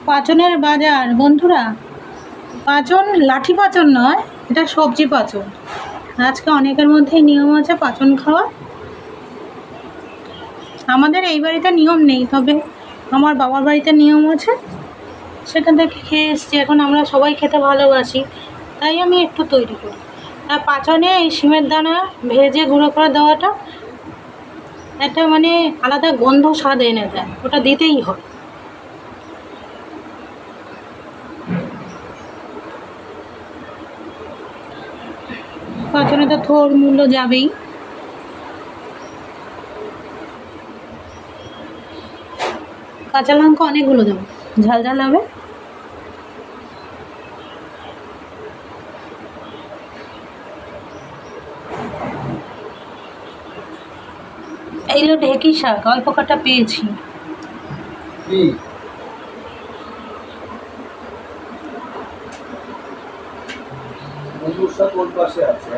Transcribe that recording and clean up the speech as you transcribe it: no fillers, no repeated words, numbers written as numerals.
পাচনের বাজার বন্ধুরা। পাচন লাঠি পাচন নয়, এটা সবজি পাচন। আজকে অনেকের মধ্যেই নিয়ম আছে পাচন খাওয়া। আমাদের এই বাড়িতে নিয়ম নেই, তবে আমার বাবার বাড়িতে নিয়ম আছে, সেখান থেকে খেয়ে এসছি। এখন আমরা সবাই খেতে ভালোবাসি, তাই আমি একটু তৈরি করি। আর পাচনে এই শিমের দানা ভেজে গুঁড়ো করে দেওয়াটা একটা মানে আলাদা গন্ধ স্বাদ এনে দেয়, ওটা দিতেই হয়। পাচনে তো থোর মূল্য যাবেই। কাঁচা লঙ্কা অনেকগুলো দেবো, ঝাল ঝাল হবে। এইগুলো ঢেঁকি শাক, অল্প কটা পেয়েছি। মধুর শাক ওর পাশে আছে।